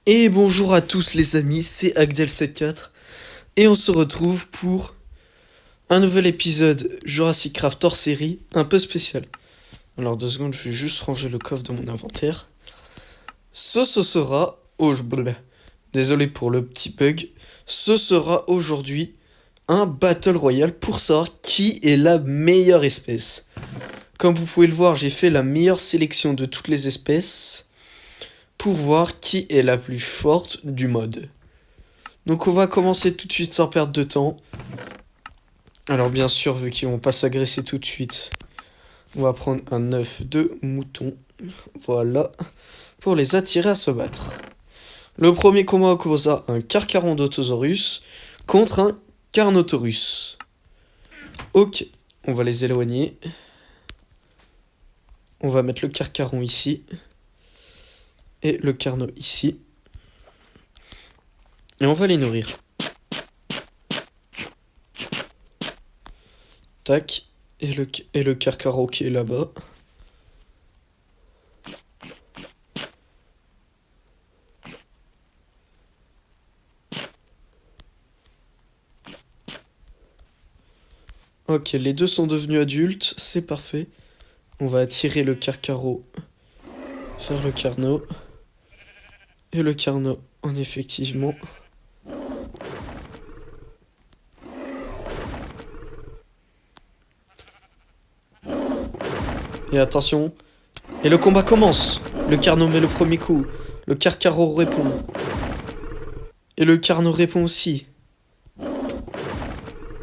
Et bonjour à tous les amis, c'est Agdel74 et on se retrouve pour un nouvel épisode Jurassic Craft hors série un peu spécial. Alors 2 secondes, je vais juste ranger le coffre de mon inventaire. Ce sera... Désolé pour le petit bug. Ce sera aujourd'hui un Battle Royale pour savoir qui est la meilleure espèce. Comme vous pouvez le voir, j'ai fait la meilleure sélection de toutes les espèces pour voir qui est la plus forte du mode. Donc on va commencer tout de suite sans perdre de temps. Alors bien sûr, vu qu'ils vont pas s'agresser tout de suite, on va prendre un œuf de mouton. Voilà. Pour les attirer à se battre. Le premier combat opposera un Carcharodontosaurus contre un Carnotaurus. Ok, on va les éloigner. On va mettre le Carcharon ici. Et le Carno ici. Et on va les nourrir. Tac. Et le Carcharo qui est là-bas. Ok, les deux sont devenus adultes, c'est parfait. On va attirer le Carcharo vers le Carno. Et le Carno, effectivement. Et attention. Et le combat commence. Le Carno met le premier coup. Le Carcharo répond. Et le Carno répond aussi.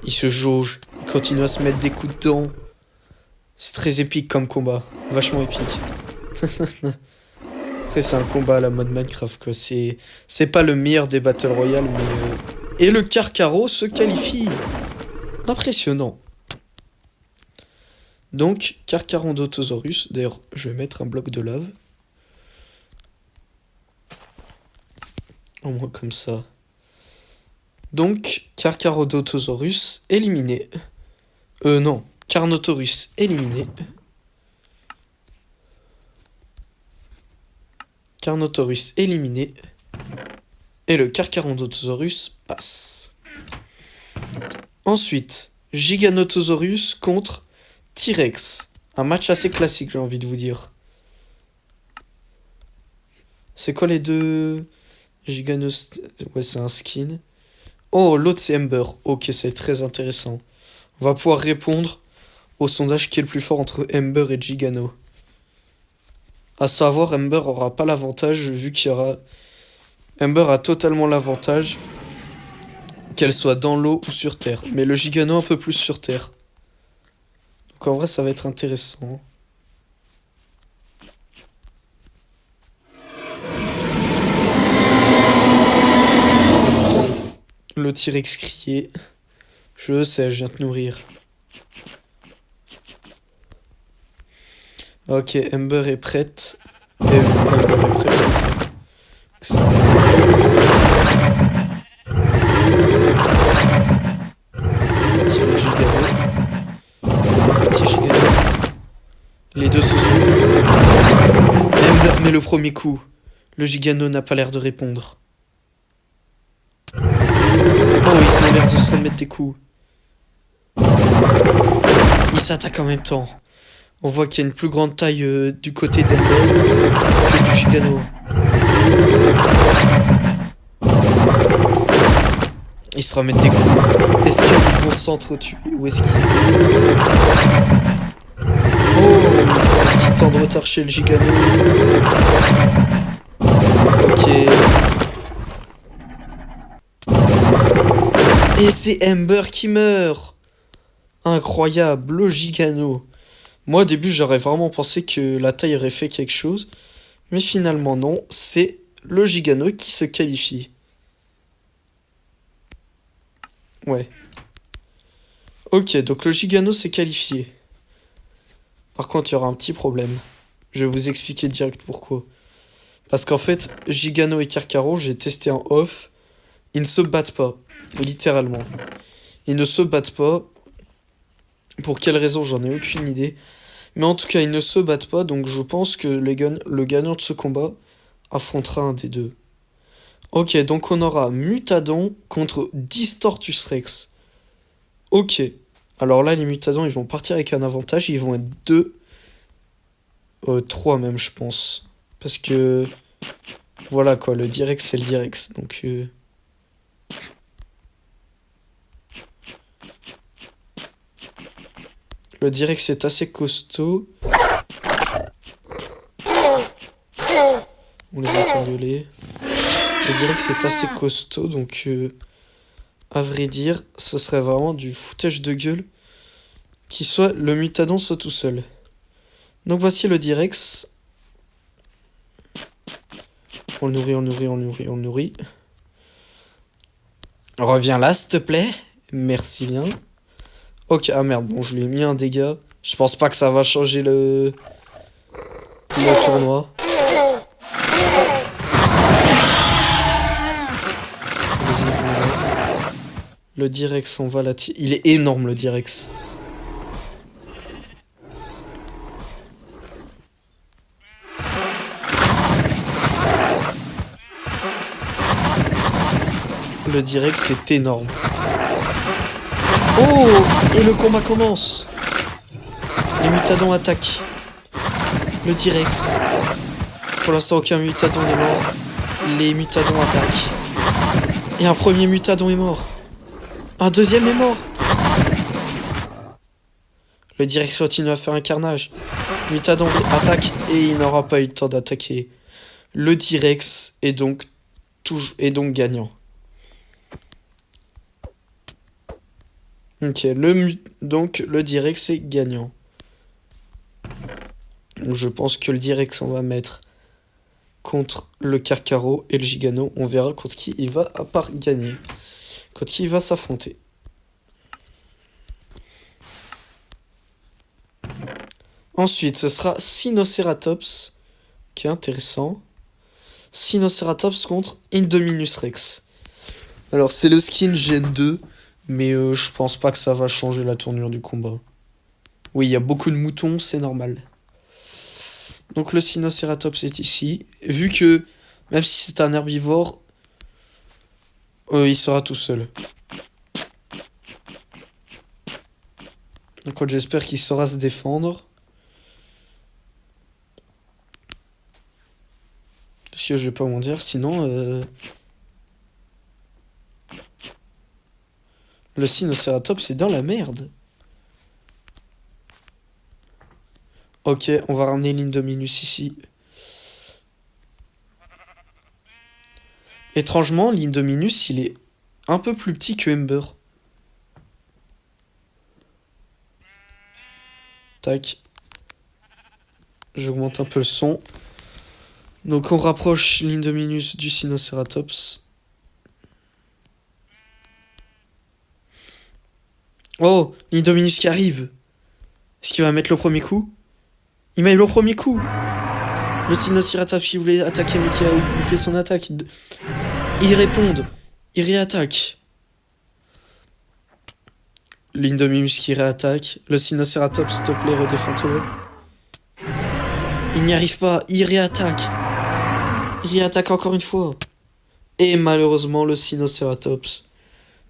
Il se jauge. Il continue à se mettre des coups de dents. C'est très épique comme combat. Vachement épique. Après, c'est un combat à la mode Minecraft, quoi. C'est pas le meilleur des Battle Royale, mais... Et le Carcharo se qualifie. Impressionnant. Donc, Carcharodontosaurus. D'ailleurs, je vais mettre un bloc de lave. Au moins comme ça. Donc, Carcharodontosaurus éliminé. Non. Carnotaurus éliminé. Carnotaurus éliminé. Et le Carcharodontosaurus passe. Ensuite, Giganotosaurus contre T-Rex. Un match assez classique, j'ai envie de vous dire. C'est quoi les deux Giganos... Ouais, c'est un skin. Oh, l'autre c'est Ember. Ok, c'est très intéressant. On va pouvoir répondre au sondage qui est le plus fort entre Ember et Gigano. À savoir, Ember aura pas l'avantage vu qu'il y aura... Ember a totalement l'avantage qu'elle soit dans l'eau ou sur terre. Mais le Gigano un peu plus sur terre. Donc en vrai, ça va être intéressant. Le T-Rex crier. Je sais, je viens te nourrir. Ok, Ember est prête. Ember est prête. Excellent. On va tirer le Gigano. Le petit Gigano. Les deux se sont vus. Ember met le premier coup. Le Gigano n'a pas l'air de répondre. Oh, ils ont l'air de se remettre des coups. Ils s'attaquent en même temps. On voit qu'il y a une plus grande taille du côté d'Ember que du Gigano. Ils se remettent des coups. Est-ce qu'ils vont s'entretuer ou est-ce qu'ils vont... Oh, un petit temps de retard chez le Gigano. Ok. Et c'est Ember qui meurt. Incroyable, le Gigano. Moi au début j'aurais vraiment pensé que la taille aurait fait quelque chose. Mais finalement non, c'est le Gigano qui se qualifie. Ouais. Ok, donc le Gigano s'est qualifié. Par contre, il y aura un petit problème. Je vais vous expliquer direct pourquoi. Parce qu'en fait, Gigano et Carcharo, j'ai testé en off. Ils ne se battent pas. Littéralement. Ils ne se battent pas. Pour quelle raison, j'en ai aucune idée. Mais en tout cas, ils ne se battent pas. Donc je pense que le gagnant de ce combat affrontera un des deux. Ok, donc on aura Mutadon contre Distortus Rex. Ok. Alors là, les Mutadons, ils vont partir avec un avantage. Ils vont être 2. 3 même, je pense. Parce que... Voilà quoi, le Direx, c'est le Direx. Donc... Le Direx est assez costaud. On les entend gueuler. Le Direx est assez costaud, donc... à vrai dire, ce serait vraiment du foutage de gueule. Qu'il soit... Le Mutadon soit tout seul. Donc voici le Direx. On le nourrit, on le nourrit, on le nourrit, on le nourrit. Reviens là, s'il te plaît. Merci bien. Ok, ah merde, bon, je lui ai mis un dégât. Je pense pas que ça va changer le tournoi. Vas-y, venez là. Le Direx, on va la tirer. Il est énorme, le Direx. Le Direx est énorme. Oh! Et le combat commence! Les Mutadons attaquent. Le Direx. Pour l'instant, aucun Mutadon n'est mort. Les Mutadons attaquent. Et un premier Mutadon est mort. Un deuxième est mort. Le Direx continue à faire un carnage. Mutadon attaque et il n'aura pas eu le temps d'attaquer. Le Direx est donc gagnant. Ok, donc le Direx est gagnant. Donc, je pense que le Direx on va mettre contre le Carcaro et le Gigano. On verra contre qui il va à part gagner. Contre qui il va s'affronter. Ensuite, ce sera Sinoceratops, qui est intéressant. Sinoceratops contre Indominus Rex. Alors, c'est le skin Gen 2, mais je pense pas que ça va changer la tournure du combat. Oui, il y a beaucoup de moutons, c'est normal. Donc, le Sinoceratops est ici. Vu que, même si c'est un herbivore, il sera tout seul. Donc, j'espère qu'il saura se défendre. Parce que je vais pas m'en dire, sinon... Le Sinoceratops est dans la merde. Ok, on va ramener l'Indominus ici. Étrangement, l'Indominus, il est un peu plus petit que Ember. Tac. J'augmente un peu le son. Donc on rapproche l'Indominus du Sinoceratops. Oh, l'Indominus qui arrive. Est-ce qu'il va mettre le premier coup? Il m'a eu le premier coup. Le Sinoceratops qui voulait attaquer mais qui a loupé son attaque. Ils répondent. Ils réattaquent. L'Indominus qui réattaque. Le Sinoceratops, s'il te plaît, redéfends-toi. Il n'y arrive pas. Il réattaque. Il réattaque encore une fois. Et malheureusement, le Sinoceratops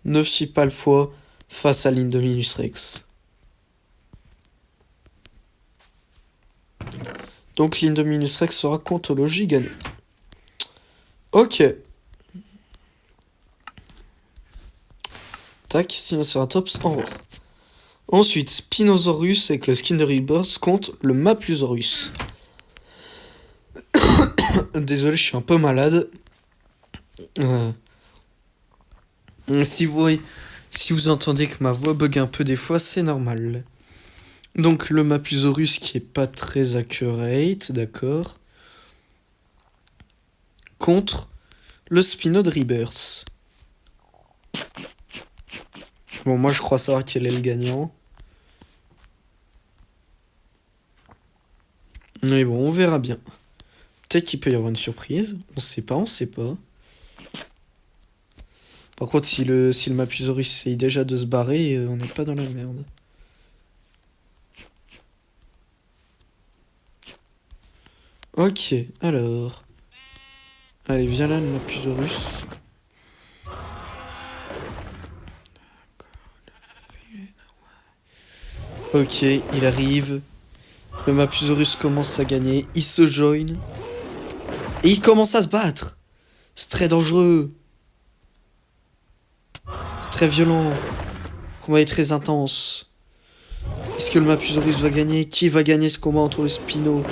ne fit pas le poids face à l'Indominus Rex. Donc l'Indominus Rex sera contre le Gigano. Ok. Tac, Sinoceratops en haut. Ensuite, Spinosaurus avec le skin de Rebirth contre le Maplusaurus. Désolé, je suis un peu malade. Si vous entendez que ma voix bug un peu des fois, c'est normal. Donc le Maplusaurus qui est pas très accurate, d'accord. Contre le Spino de Rebirth. Bon, moi je crois savoir quel est le gagnant. Mais bon, on verra bien. Peut-être qu'il peut y avoir une surprise. On sait pas, on sait pas. Par contre, si le Maplusaurus essaye déjà de se barrer, on n'est pas dans la merde. Ok, alors... Allez, viens là, le Mapusaurus. Ok, il arrive. Le Mapusaurus commence à gagner. Il se join. Et il commence à se battre. C'est très dangereux. C'est très violent. Le combat est très intense. Est-ce que le Mapusaurus va gagner? Qui va gagner ce combat entre le Spino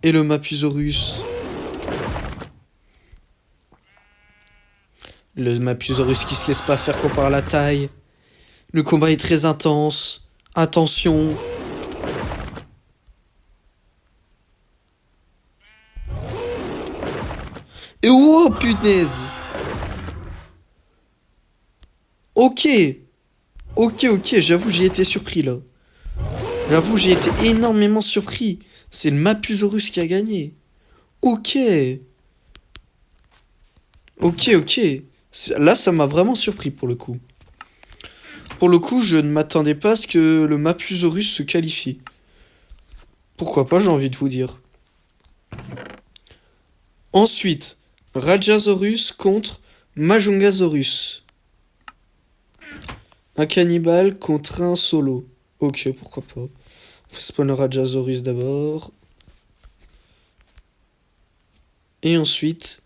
et le Mapusaurus? Le Mapusaurus qui se laisse pas faire comparé à la taille. Le combat est très intense. Attention. Et oh punaise. Ok. Ok, j'avoue j'ai été surpris là. J'avoue j'ai été énormément surpris. C'est le Mapusaurus qui a gagné. Ok. Ok. Là ça m'a vraiment surpris pour le coup. Pour le coup je ne m'attendais pas à ce que le Mapusaurus se qualifie. Pourquoi pas, j'ai envie de vous dire. Ensuite, Rajasaurus contre Majungasaurus. Un cannibale contre un solo. Ok, pourquoi pas. On fait spawn le Rajasaurus d'abord. Et ensuite,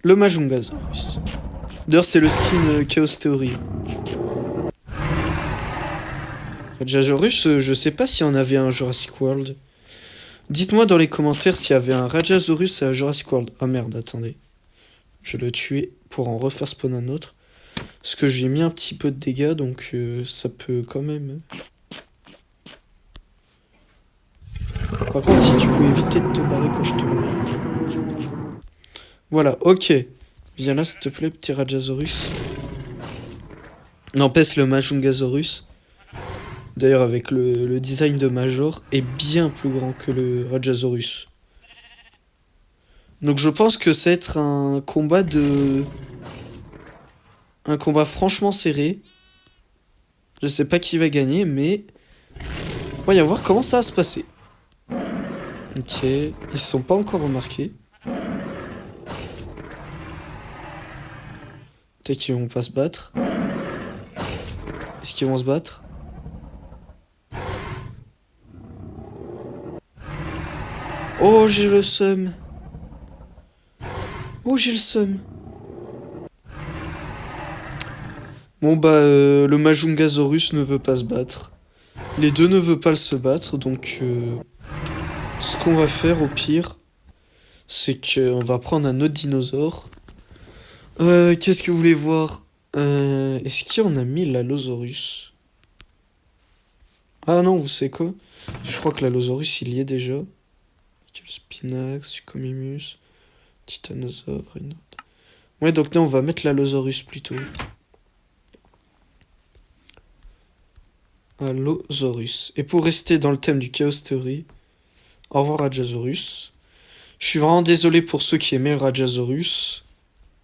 le Majungasaurus. D'ailleurs, c'est le skin Chaos Theory. Rajasaurus, je sais pas s'il y en avait un Jurassic World. Dites-moi dans les commentaires s'il y avait un Rajasaurus à Jurassic World. Ah merde, attendez. Je le tuais pour en refaire spawn un autre. Parce que j'ai mis un petit peu de dégâts, donc ça peut quand même... Par contre, si tu pouvais éviter de te barrer quand je te mourais. Voilà, ok. Viens là, s'il te plaît, petit Rajasaurus. N'empêche, le Majungasaurus, d'ailleurs avec le design de Major, est bien plus grand que le Rajasaurus. Donc je pense que ça va être un combat de... Un combat franchement serré. Je sais pas qui va gagner, mais... Voyons voir comment ça va se passer. Ok, ils se sont pas encore remarqués. Peut-être qu'ils vont pas se battre. Est-ce qu'ils vont se battre? Oh, j'ai le seum. Oh, j'ai le seum. Bon bah, le Majungasaurus ne veut pas se battre. Les deux ne veulent pas se battre, donc... ce qu'on va faire au pire, c'est qu'on va prendre un autre dinosaure. Qu'est-ce que vous voulez voir? Est-ce qu'il y en a mis l'Allosaurus? Ah non, vous savez quoi? Je crois que l'Allosaurus, il y est déjà. Le Spinax, Suchomimus, Titanosaure, et une autre. Ouais, donc là, on va mettre l'Allosaurus plutôt. Allosaurus. Et pour rester dans le thème du Chaos Theory, au revoir Rajasaurus. Je suis vraiment désolé pour ceux qui aimaient le Rajasaurus.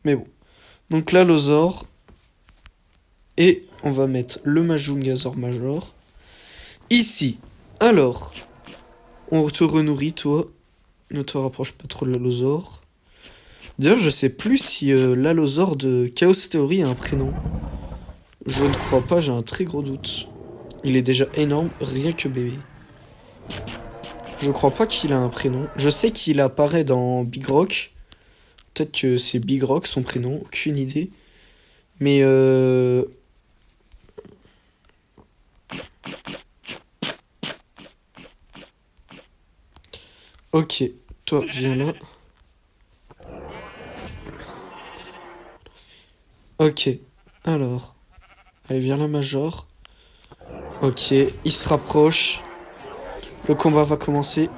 Mais bon. Donc l'Allosaure. Et on va mettre le Majungasaur Major. Ici. Alors. On te renourrit, toi. Ne te rapproche pas trop de l'Allosaure. D'ailleurs, je sais plus si l'Allosaure de Chaos Theory a un prénom. Je ne crois pas, j'ai un très gros doute. Il est déjà énorme, rien que bébé. Je crois pas qu'il a un prénom. Je sais qu'il apparaît dans Big Rock. Peut-être que c'est Big Rock son prénom, aucune idée. Mais ok, toi viens là. Ok, alors. Allez, viens là, Major. Ok, il se rapproche. Le combat va commencer.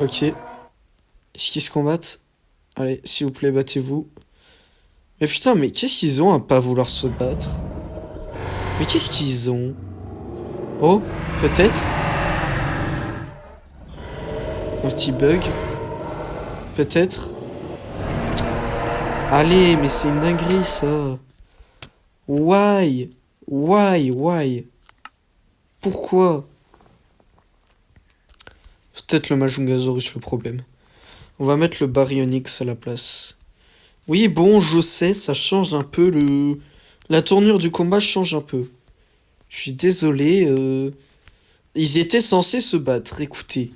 Ok. Est-ce qu'ils se combattent? Allez, s'il vous plaît, battez-vous. Mais putain, mais qu'est-ce qu'ils ont à pas vouloir se battre? Mais qu'est-ce qu'ils ont? Oh, peut-être? Un petit bug? Peut-être? Allez, mais c'est une dinguerie, ça. Why? Why? Pourquoi? Peut-être le Majungasaurus le problème. On va mettre le Baryonyx à la place. Oui, bon, je sais, ça change un peu le... La tournure du combat change un peu. Je suis désolé, ils étaient censés se battre, écoutez.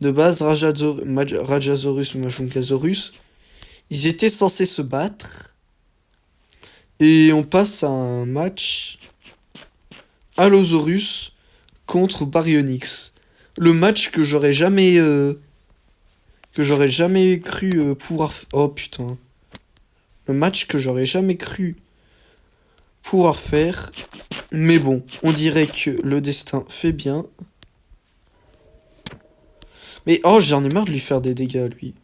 De base, Rajasaurus ou Majungasaurus, ils étaient censés se battre. Et on passe à un match Allosaurus contre Baryonyx. Le match que j'aurais jamais cru pouvoir... Oh putain. Le match que j'aurais jamais cru pouvoir faire. Mais bon, on dirait que le destin fait bien. Mais oh, j'en ai marre de lui faire des dégâts, lui.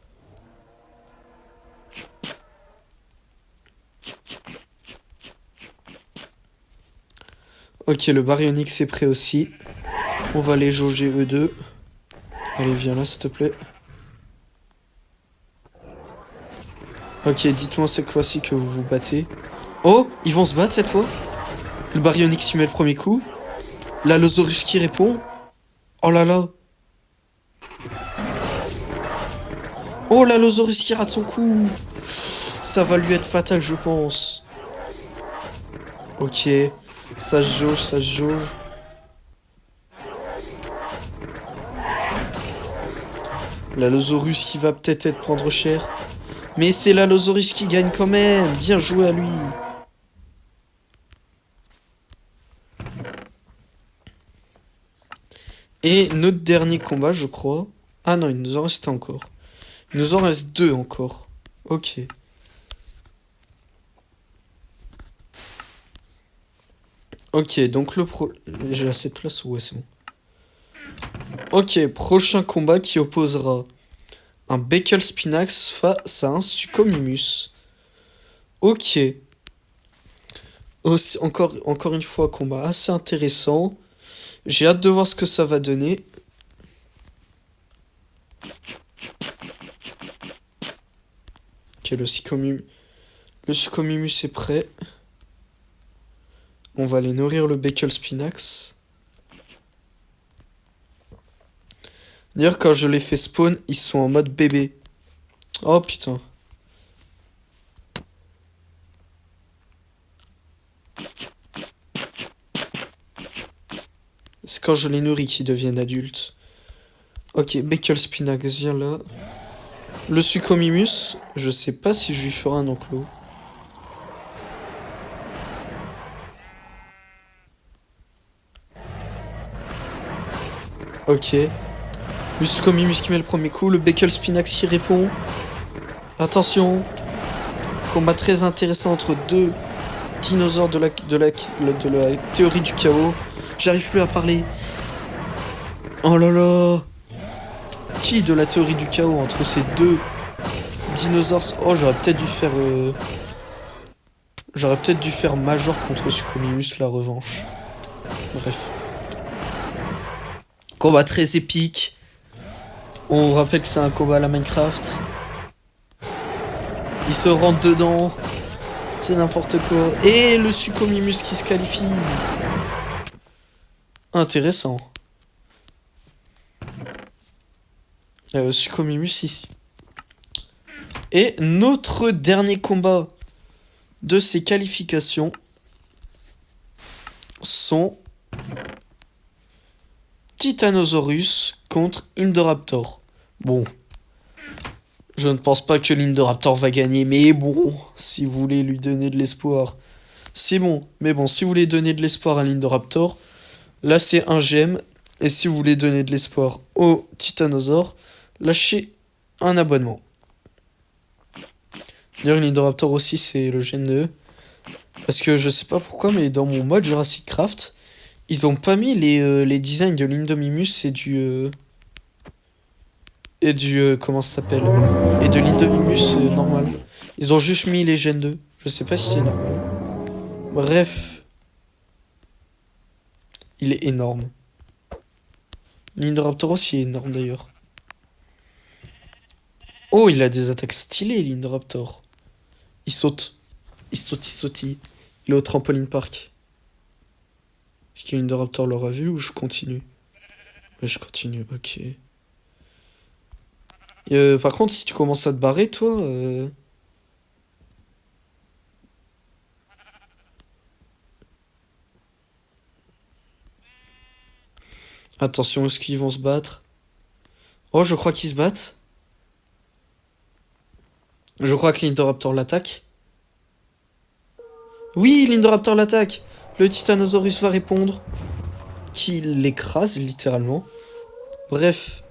Ok, le Baryonyx est prêt aussi. On va les jauger eux deux. Allez, viens là, s'il te plaît. Ok, dites-moi cette fois-ci que vous vous battez. Oh, ils vont se battre cette fois. Le Baryonyx y met le premier coup. L'Allosaurus qui répond. Oh là là. Oh, l'Allosaurus qui rate son coup. Ça va lui être fatal, je pense. Ok, ça se jauge, ça se jauge. L'Allosaurus qui va peut-être être prendre cher. Mais c'est l'Allosaurus qui gagne quand même. Bien joué à lui. Et notre dernier combat, je crois. Ah non, il nous en reste encore. Il nous en reste 2 encore. Ok. Ok, donc j'ai assez de place, ouais, c'est bon. Ok, prochain combat qui opposera un Beckel Spinax face à un Suchomimus. Ok. Encore une fois, combat assez intéressant. J'ai hâte de voir ce que ça va donner. Ok, le Suchomimus est prêt. On va aller nourrir le Beckel Spinax. D'ailleurs, quand je les fais spawn, ils sont en mode bébé. Oh putain. C'est quand je les nourris qu'ils deviennent adultes. Ok, Beckel Spinax, viens là. Le Suchomimus, je sais pas si je lui ferai un enclos. Ok. Le Suchomimus qui met le premier coup, le Beckel Spinax qui répond. Attention. Combat très intéressant entre deux dinosaures de la théorie du chaos. J'arrive plus à parler. Oh là là. Qui de la théorie du chaos entre ces deux dinosaures? Oh, j'aurais peut-être dû faire Major contre Suchomimus la revanche. Bref. Combat très épique. On rappelle que c'est un combat à la Minecraft. Il se rentre dedans. C'est n'importe quoi. Et le Suchomimus qui se qualifie. Intéressant. Suchomimus ici. Et notre dernier combat de ces qualifications sont Titanosaurus contre Indoraptor. Bon. Je ne pense pas que l'Indoraptor va gagner, mais bon, si vous voulez lui donner de l'espoir, c'est bon. Mais bon, si vous voulez donner de l'espoir à l'Indoraptor, là c'est un gemme. Et si vous voulez donner de l'espoir au Titanosaure, lâchez un abonnement. D'ailleurs, l'Indoraptor aussi, c'est le Gen 2. Parce que je sais pas pourquoi, mais dans mon mode Jurassic Craft, ils ont pas mis les designs de l'Indominus comment ça s'appelle? Et de l'Indominus normal. Ils ont juste mis les Gen 2. Je sais pas si c'est normal. Bref. Il est énorme. L'Indoraptor aussi est énorme d'ailleurs. Oh, il a des attaques stylées, l'Indoraptor. Il saute. Il saute, il saute. Il est au trampoline park. Est-ce que l'Indoraptor l'aura vu ou je continue? Ouais, je continue, ok. Par contre, si tu commences à te barrer, toi... Attention, est-ce qu'ils vont se battre? Oh, je crois qu'ils se battent. Je crois que l'Indoraptor l'attaque. Oui, l'Indoraptor l'attaque. Le Titanosaurus va répondre. Qui l'écrase, littéralement. Bref,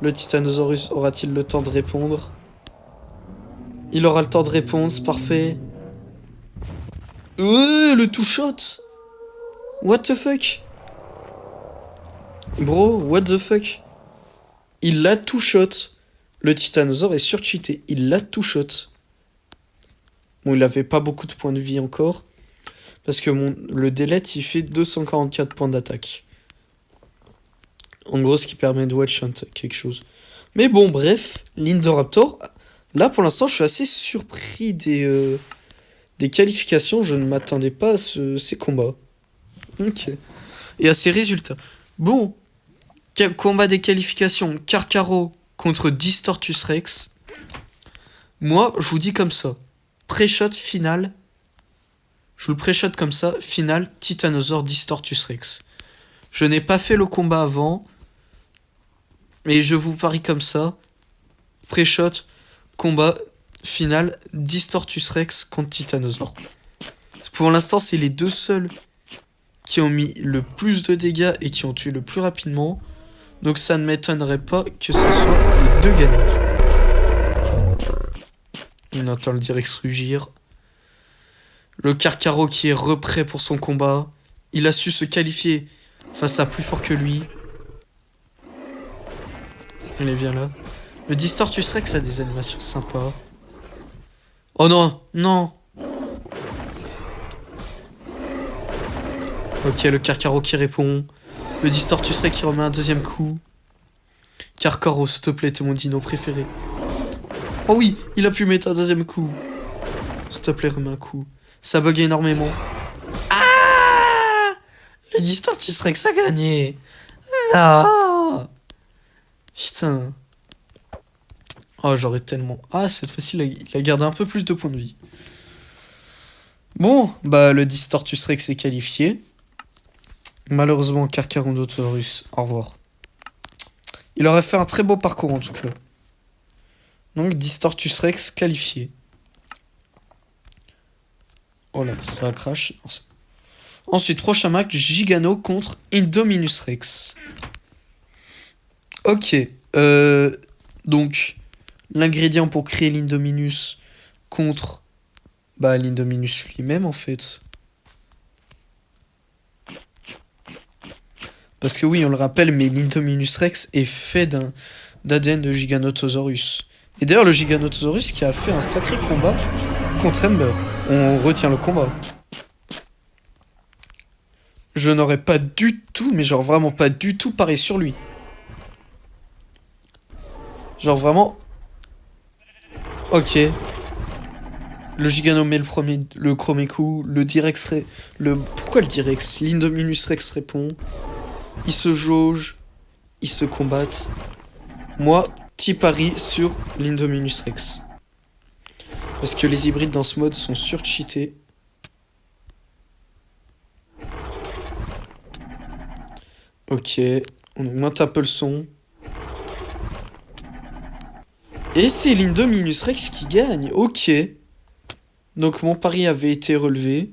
le Titanosaurus aura-t-il le temps de répondre? Il aura le temps de répondre, c'est parfait. Le two-shot. What the fuck? Bro, what the fuck? Il l'a two-shot. Le Titanosaure est surcheaté. Il l'a two-shot. Bon, il avait pas beaucoup de points de vie encore. Parce que le delete, il fait 244 points d'attaque. En gros, ce qui permet de one-shot quelque chose. Mais bon, bref, l'Indoraptor... Là, pour l'instant, je suis assez surpris des qualifications. Je ne m'attendais pas à ces combats. Ok. Et à ces résultats. Bon, combat des qualifications. Carcaro contre Distortus Rex. Moi, je vous dis comme ça. Pré-shot final. Je vous le pré-shot comme ça. Final, Titanosaur Distortus Rex. Je n'ai pas fait le combat avant. Mais je vous parie comme ça. Pré-shot, combat final, Distortus Rex contre Titanosaur. Pour l'instant, c'est les deux seuls qui ont mis le plus de dégâts et qui ont tué le plus rapidement. Donc ça ne m'étonnerait pas que ce soit les deux gagnants. On entend le Direx rugir. Le Carcaro qui est reprêt pour son combat. Il a su se qualifier face à plus fort que lui. Allez, viens là. Le Distortus Rex a des animations sympas. Oh non, non. Ok, le Carcaro qui répond. Le Distortus Rex qui remet un deuxième coup. Carcaro, s'il te plaît, t'es mon dino préféré. Oh oui, il a pu mettre un deuxième coup. S'il te plaît, remets un coup. Ça bug énormément. Ah, le Distortus Rex a gagné. Ah, putain. Oh, j'aurais tellement... Ah, cette fois-ci, il a gardé un peu plus de points de vie. Bon, bah, le Distortus Rex est qualifié. Malheureusement, Carcharodontosaurus, au revoir. Il aurait fait un très beau parcours, en tout cas. Donc, Distortus Rex qualifié. Oh là, ça crash. Ensuite, prochain match, Gigano contre Indominus Rex. Ok. Donc, l'ingrédient pour créer l'Indominus contre... Bah, l'Indominus lui-même, en fait. Parce que oui, on le rappelle, mais l'Indominus Rex est fait d'ADN de Giganotosaurus. Et d'ailleurs, le Giganotosaurus qui a fait un sacré combat contre Ember. On retient le combat. Je n'aurais pas du tout, mais genre vraiment pas du tout parié sur lui. Genre vraiment... Ok. Le Gigano met le premier coup, le Direx... Pourquoi le Direx? L'Indominus Rex répond. Ils se jaugent, ils se combattent. Moi, petit pari sur l'Indominus Rex. Parce que les hybrides dans ce mode sont surcheatés. Ok, on augmente un peu le son. Et c'est l'Indominus Rex qui gagne, ok. Donc mon pari avait été relevé.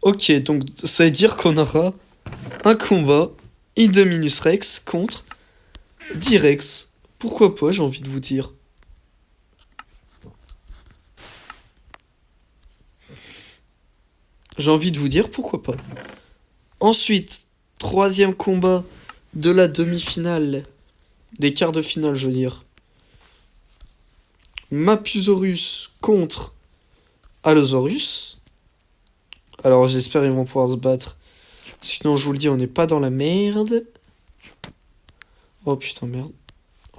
Ok, donc ça veut dire qu'on aura un combat Indominus Rex contre Direx. Pourquoi pas, j'ai envie de vous dire. J'ai envie de vous dire pourquoi pas. Ensuite, troisième combat de la demi-finale. Des quarts de finale, je veux dire. Mapusaurus contre Allosaurus. Alors j'espère qu'ils vont pouvoir se battre. Sinon, je vous le dis, on n'est pas dans la merde. Oh putain, merde.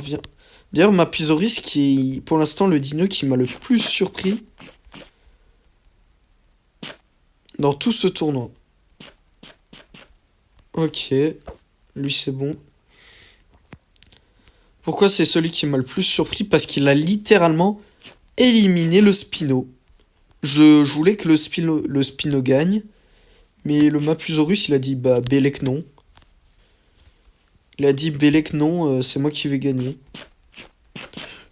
On vient. D'ailleurs, Mapusaurus qui est pour l'instant le dino qui m'a le plus surpris dans tout ce tournoi. Ok. Lui, c'est bon. Pourquoi c'est celui qui m'a le plus surpris? Parce qu'il a littéralement éliminé le Spino. Je voulais que le Spino gagne, mais le Mapusaurus, il a dit bah Bellec non. Il a dit Bellec non, c'est moi qui vais gagner.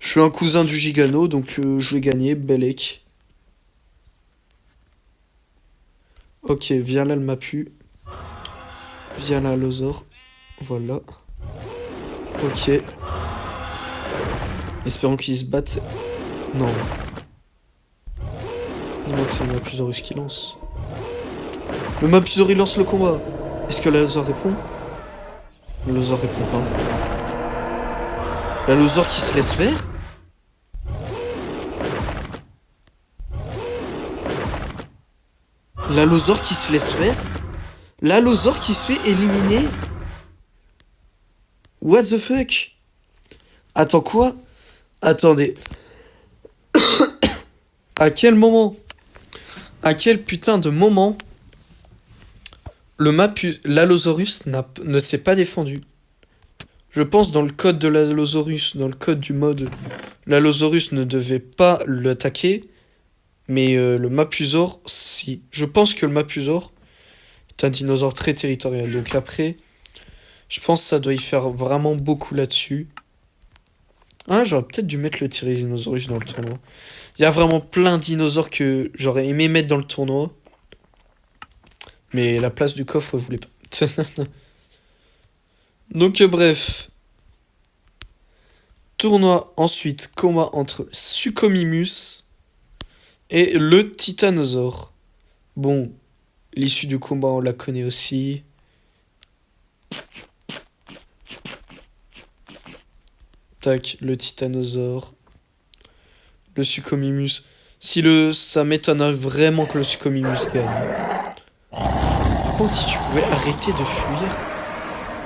Je suis un cousin du Gigano, donc je vais gagner, Bellec. Ok, viens là le Mapu. Viens là l'Osaur. Voilà. Ok. Espérons qu'ils se battent. Non. Dis-moi que c'est le Mapusaurus qui lance. Le Mapusaurus lance le combat. Est-ce que l'Allosaur répond? L'Allosaur répond pas. L'Allosaur qui se laisse faire? L'Allosaur qui se laisse faire? L'Allosaur qui se fait éliminer? What the fuck? Attends quoi? Attendez. À quel moment? À quel putain de moment l'Allosaurus ne s'est pas défendu? Je pense dans le code de l'Allosaurus, dans le code du mode, l'Allosaurus ne devait pas l'attaquer, mais le Mapusaur, si. Je pense que le Mapusaur est un dinosaure très territorial, donc après, je pense que ça doit y faire vraiment beaucoup là-dessus. Ah, j'aurais peut-être dû mettre le Tyrannosaurus dans le tournoi. Il y a vraiment plein de dinosaures que j'aurais aimé mettre dans le tournoi. Mais la place du coffre voulait pas. Donc bref. Tournoi ensuite, combat entre Suchomimus et le Titanosaure. Bon, l'issue du combat on la connaît aussi. Tac, le Titanosaure. Le Suchomimus. Ça m'étonnerait vraiment que le Suchomimus gagne. Par contre, si tu pouvais arrêter de fuir,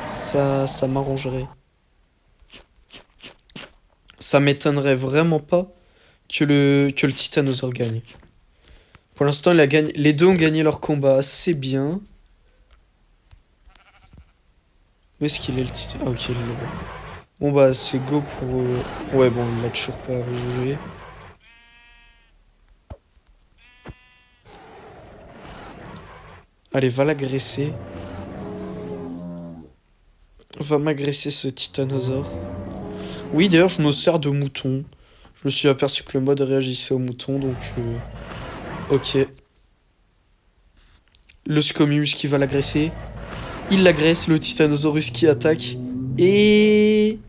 ça m'arrangerait. Ça m'étonnerait vraiment pas que le Titanosaure gagne. Pour l'instant, les deux ont gagné leur combat, c'est bien. Où est-ce qu'il est le Titanosaure? Ah ok, il est là-bas. Bon bah c'est go pour... Ouais bon, il l'a toujours pas rejoué. Allez, va l'agresser. Va m'agresser ce Titanosaure. Oui, d'ailleurs, je me sers de mouton. Je me suis aperçu que le mode réagissait au mouton, donc... Ok. Le Scomimus qui va l'agresser. Il l'agresse, le Titanosaurus qui attaque. Et...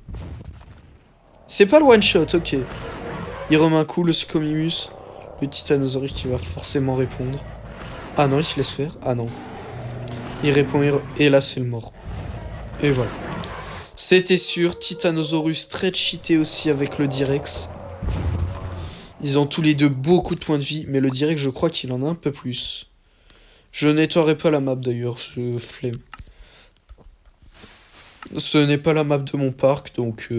C'est pas le one-shot, ok. Il remet un coup, le Scomimus. Le Titanosaurus qui va forcément répondre. Ah non, il se laisse faire. Ah non. Il répond, et là, c'est le mort. Et voilà. C'était sûr, Titanosaurus très cheaté aussi avec le Direx. Ils ont tous les deux beaucoup de points de vie, mais le Direx, je crois qu'il en a un peu plus. Je nettoierai pas la map d'ailleurs, je flemme. Ce n'est pas la map de mon parc, donc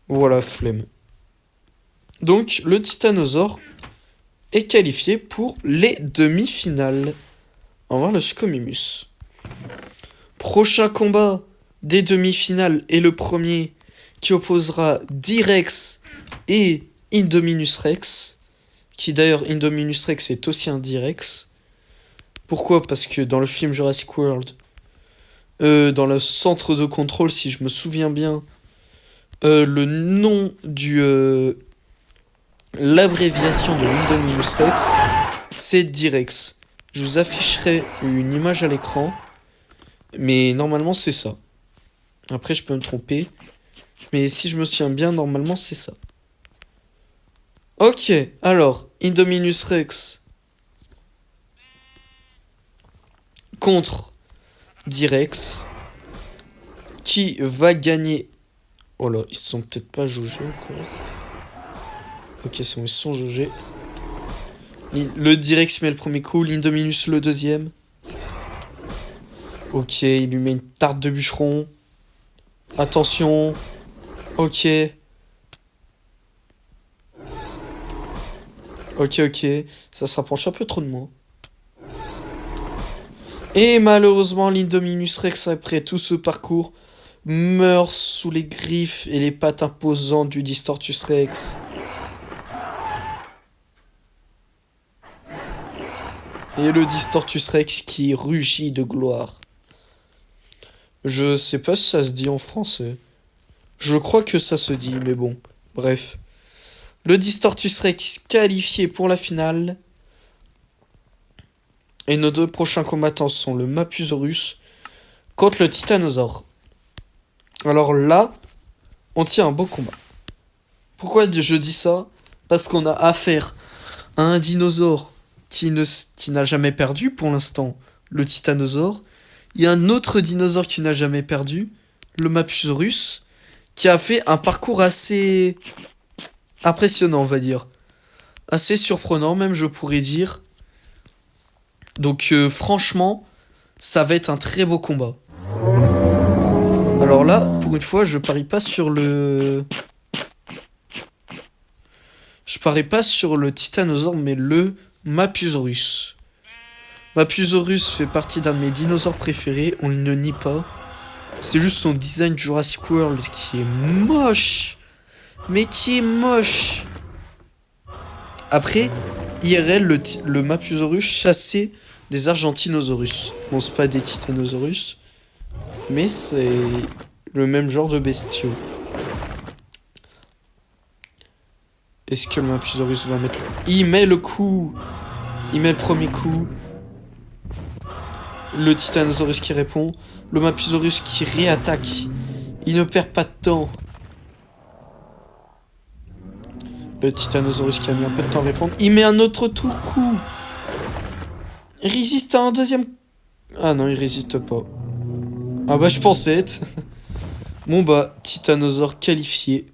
voilà, flemme. Donc, le Titanosaure est qualifié pour les demi-finales. Au revoir le Scomimus. Prochain combat des demi-finales et le premier qui opposera Direx et Indominus Rex. Qui d'ailleurs, Indominus Rex est aussi un Direx. Pourquoi? Parce que dans le film Jurassic World, dans le centre de contrôle, si je me souviens bien, le nom du... l'abréviation de l'Indominus Rex, c'est Direx. Je vous afficherai une image à l'écran, mais normalement c'est ça. Après je peux me tromper, mais si je me souviens bien, normalement c'est ça. Ok, alors, Indominus Rex contre Direx, qui va gagner... Oh là, ils se sont peut-être pas jaugés encore. Ok, ils se sont jaugés. Le Direx met le premier coup, l'Indominus le deuxième. Ok, il lui met une tarte de bûcheron. Attention. Ok. Ok, ça se rapproche un peu trop de moi. Et malheureusement, l'Indominus Rex, après tout ce parcours, meurt sous les griffes et les pattes imposantes du Distortus Rex. Et le Distortus Rex qui rugit de gloire. Je sais pas si ça se dit en français. Je crois que ça se dit, mais bon. Bref. Le Distortus Rex qualifié pour la finale. Et nos deux prochains combattants sont le Mapusaurus contre le Titanosaure. Alors là, on tient un beau combat. Pourquoi je dis ça? Parce qu'on a affaire à un dinosaure qui n'a jamais perdu pour l'instant, le Titanosaure. Il y a un autre dinosaure qui n'a jamais perdu, le Mapusaurus, qui a fait un parcours assez impressionnant, on va dire. Assez surprenant, même, je pourrais dire. Donc, franchement, ça va être un très beau combat. Alors là, pour une fois, je parie pas sur le... Je parie pas sur le Titanosaure, mais le Mapusaurus. Mapusaurus fait partie d'un de mes dinosaures préférés, on ne nie pas. C'est juste son design Jurassic World qui est moche. Mais qui est moche. Après, IRL, le Mapusaurus chassait des Argentinosaurus. Bon, c'est pas des Titanosaurus, mais c'est le même genre de bestiaux. Est-ce que le Mapusaurus va mettre... Il met le coup. Il met le premier coup. Le Titanosaurus qui répond. Le Mapusaurus qui réattaque. Il ne perd pas de temps. Le Titanosaurus qui a mis un peu de temps à répondre. Il met un autre coup. Il résiste à un deuxième... Ah non, il résiste pas. Ah bah je pensais. Bon bah, Titanosaure qualifié.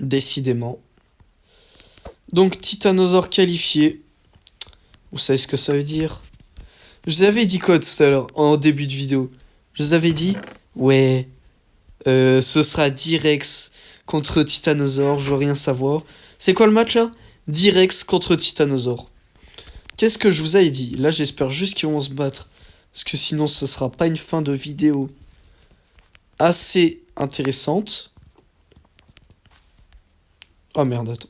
Décidément. Donc, Titanosaure qualifié. Vous savez ce que ça veut dire? Je vous avais dit quoi tout à l'heure, en début de vidéo? Je vous avais dit, ouais, ce sera Direx contre Titanosaure, je veux rien savoir. C'est quoi le match là? Direx contre Titanosaure. Qu'est-ce que je vous avais dit? Là, j'espère juste qu'ils vont se battre. Parce que sinon, ce sera pas une fin de vidéo assez intéressante. Oh merde, attends.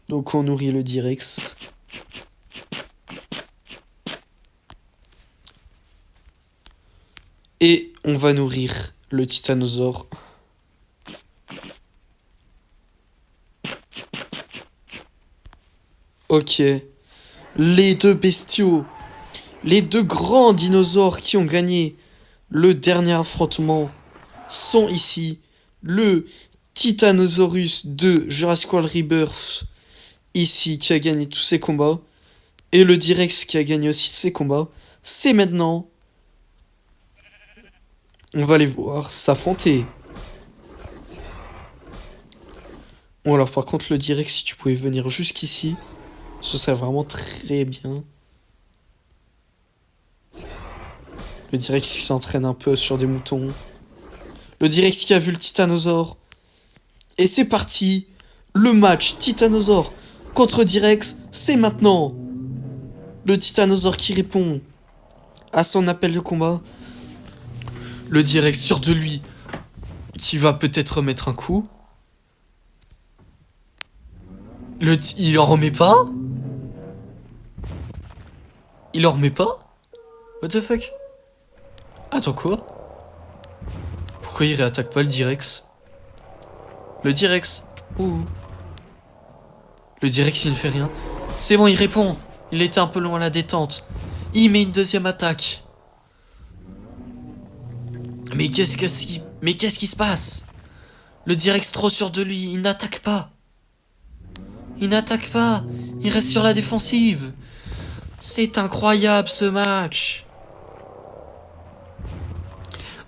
Donc on nourrit le Direx. Et on va nourrir le Titanosaure. Ok. Les deux bestiaux. Les deux grands dinosaures qui ont gagné le dernier affrontement sont ici. Le Titanosaurus de Jurassic World Rebirth, ici, qui a gagné tous ses combats. Et le Direx qui a gagné aussi ses combats. C'est maintenant. On va les voir s'affronter. Bon alors par contre le Direx, si tu pouvais venir jusqu'ici, ce serait vraiment très bien. Le Direx qui s'entraîne un peu sur des moutons. Le Direx qui a vu le Titanosaure. Et c'est parti. Le match Titanosaure contre Direx, c'est maintenant. Le Titanosaure qui répond à son appel de combat. Le Direx sûr de lui, qui va peut-être remettre un coup. Il en remet pas? Il en remet pas? What the fuck? Attends quoi? Pourquoi il réattaque pas le Direx? Le Direx? Ouh. Le Direx il ne fait rien. C'est bon, il répond. Il était un peu loin à la détente. Il met une deuxième attaque. Mais qu'est-ce qui se passe? Le Direx trop sûr de lui, il n'attaque pas. Il n'attaque pas. Il reste sur la défensive. C'est incroyable ce match.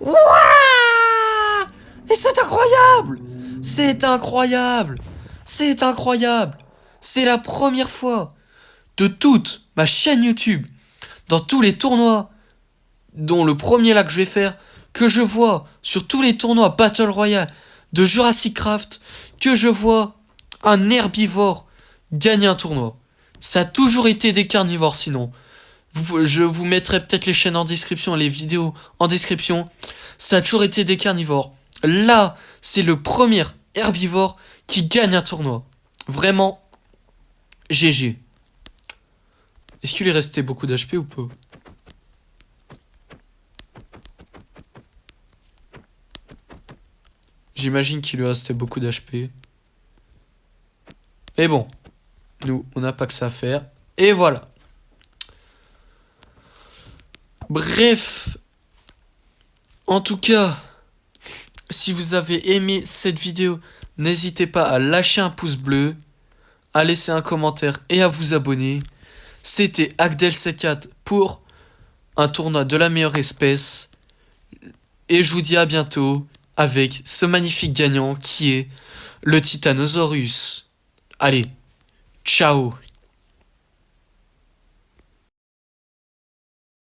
Wouah! Et c'est incroyable! C'est incroyable! C'est incroyable! C'est la première fois de toute ma chaîne YouTube, dans tous les tournois, dont le premier là que je vais faire, que je vois sur tous les tournois Battle Royale de Jurassic Craft, que je vois un herbivore gagner un tournoi. Ça a toujours été des carnivores sinon. Je vous mettrai peut-être les chaînes en description, les vidéos en description. Ça a toujours été des carnivores. Là, c'est le premier herbivore qui gagne un tournoi. Vraiment, GG. Est-ce qu'il lui restait beaucoup d'HP ou pas? J'imagine qu'il lui restait beaucoup d'HP. Mais bon, nous, on n'a pas que ça à faire. Et voilà. Bref. En tout cas, si vous avez aimé cette vidéo, n'hésitez pas à lâcher un pouce bleu, à laisser un commentaire et à vous abonner. C'était Agdel74 pour un tournoi de la meilleure espèce. Et je vous dis à bientôt avec ce magnifique gagnant qui est le Titanosaurus. Allez, ciao!